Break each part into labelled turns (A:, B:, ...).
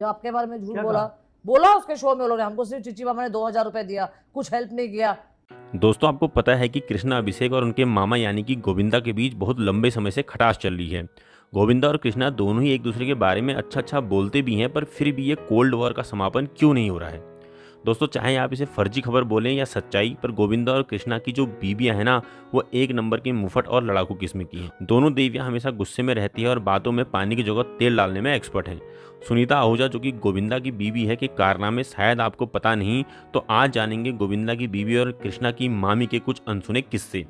A: जो आपके बारे में झूठ
B: क्या
A: बोला
B: कहा?
A: बोला उसके शो में उन्होंने, हमको सिर्फ चिची मामा ने 2,000 रुपए दिया, कुछ हेल्प नहीं किया।
C: दोस्तों, आपको पता है कि कृष्णा अभिषेक और उनके मामा यानी कि गोविंदा के बीच बहुत लंबे समय से खटास चल रही है। गोविंदा और कृष्णा दोनों ही एक दूसरे के बारे में अच्छा अच्छा बोलते भी हैं, पर फिर भी ये कोल्ड वॉर का समापन क्यों नहीं हो रहा है? दोस्तों, चाहे आप इसे फर्जी खबर बोलें या सच्चाई, पर गोविंदा और कृष्णा की जो बीवियां हैं ना, वो एक नंबर की मुफट और लड़ाकू किस्म की हैं। दोनों देवियां हमेशा गुस्से में रहती है और बातों में पानी की जगह तेल डालने में एक्सपर्ट हैं। सुनीता आहूजा, जो कि गोविंदा की बीवी है, के कारनामे शायद आपको पता नहीं, तो आज जानेंगे गोविंदा की बीवी और कृष्णा की मामी के कुछ अनसुने किस्से।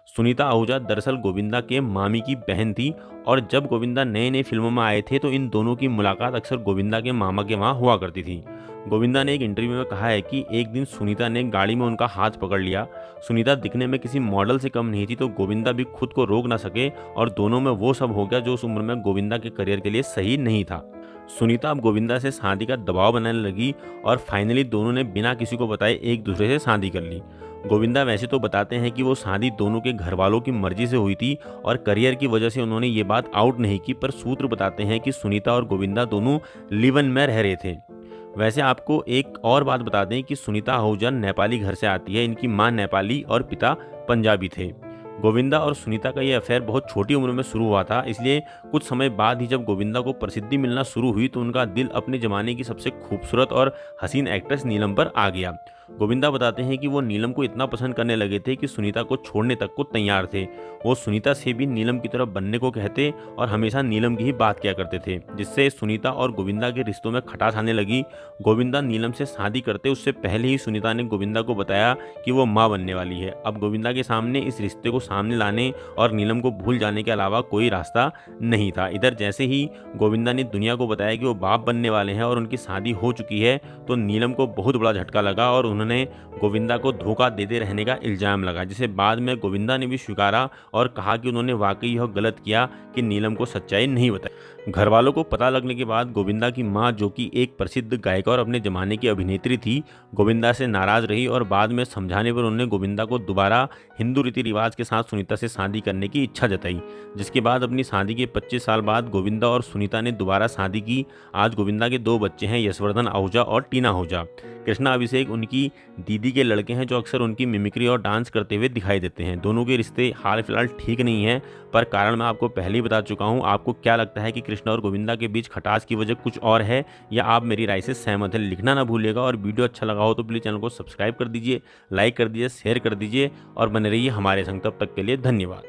C: सुनीता आहूजा दरअसल गोविंदा के मामी की बहन थी, और जब गोविंदा नए नए फिल्मों में आए थे तो इन दोनों की मुलाकात अक्सर गोविंदा के मामा के वहाँ हुआ करती थी। गोविंदा ने एक इंटरव्यू में कहा है कि एक दिन सुनीता ने गाड़ी में उनका हाथ पकड़ लिया। सुनीता दिखने में किसी मॉडल से कम नहीं थी, तो गोविंदा भी खुद को रोक ना सके और दोनों में वो सब हो गया जो उस उम्र में गोविंदा के करियर के लिए सही नहीं था। सुनीता अब गोविंदा से शादी का दबाव बनाने लगी और फाइनली दोनों ने बिना किसी को बताए एक दूसरे से शादी कर ली। गोविंदा वैसे तो बताते हैं कि वो शादी दोनों के घर वालों की मर्जी से हुई थी और करियर की वजह से उन्होंने ये बात आउट नहीं की, पर सूत्र बताते हैं कि सुनीता और गोविंदा दोनों लिव इन में रह रहे थे। वैसे आपको एक और बात बता दें कि सुनीता आहूजा नेपाली घर से आती है। इनकी मां नेपाली और पिता पंजाबी थे। गोविंदा और सुनीता का ये अफेयर बहुत छोटी उम्र में शुरू हुआ था, इसलिए कुछ समय बाद ही जब गोविंदा को प्रसिद्धि मिलना शुरू हुई तो उनका दिल अपने ज़माने की सबसे खूबसूरत और हसीन एक्ट्रेस नीलम पर आ गया। गोविंदा बताते हैं कि वो नीलम को इतना पसंद करने लगे थे कि सुनीता को छोड़ने तक को तैयार थे। वो सुनीता से भी नीलम की तरफ बनने को कहते और हमेशा नीलम की ही बात किया करते थे, जिससे सुनीता और गोविंदा के रिश्तों में खटास आने लगी। गोविंदा नीलम से शादी करते उससे पहले ही सुनीता ने गोविंदा को बताया कि वो माँ बनने वाली है। अब गोविंदा के सामने इस रिश्ते को सामने लाने और नीलम को भूल जाने के अलावा कोई रास्ता नहीं था। इधर जैसे ही गोविंदा ने दुनिया को बताया कि वो बाप बनने वाले हैं और उनकी शादी हो चुकी है, तो नीलम को बहुत बड़ा झटका लगा और उन्होंने गोविंदा को धोखा देते रहने का इल्जाम लगा, जिसे बाद में गोविंदा ने भी स्वीकारा और कहा कि उन्होंने वाकई यह गलत किया कि नीलम को सच्चाई नहीं बताई। घर वालों को पता लगने के बाद गोविंदा की मां, जो कि एक प्रसिद्ध गायिका और अपने जमाने की अभिनेत्री थी, गोविंदा से नाराज रही और बाद में समझाने पर उन्होंने गोविंदा को दोबारा हिंदू रीति रिवाज के साथ सुनीता से शादी करने की इच्छा जताई। जिसके बाद अपनी शादी के 25 साल बाद गोविंदा और सुनीता ने दोबारा शादी की। आज गोविंदा के 2 बच्चे हैं, यशवर्धन आहूजा और टीना आहूजा। कृष्णा अभिषेक उनकी दीदी के लड़के हैं, जो अक्सर उनकी मिमिक्री और डांस करते हुए दिखाई देते हैं। दोनों के रिश्ते हाल फिलहाल ठीक नहीं है, पर कारण मैं आपको पहले ही बता चुका हूँ। आपको क्या लगता है कि कृष्णा और गोविंदा के बीच खटास की वजह कुछ और है, या आप मेरी राय से सहमत हैं? लिखना ना भूलिएगा, और वीडियो अच्छा लगा हो तो प्लीज़ चैनल को सब्सक्राइब कर दीजिए, लाइक कर दीजिए, शेयर कर दीजिए और बने रहिए हमारे संग। तब तक के लिए धन्यवाद।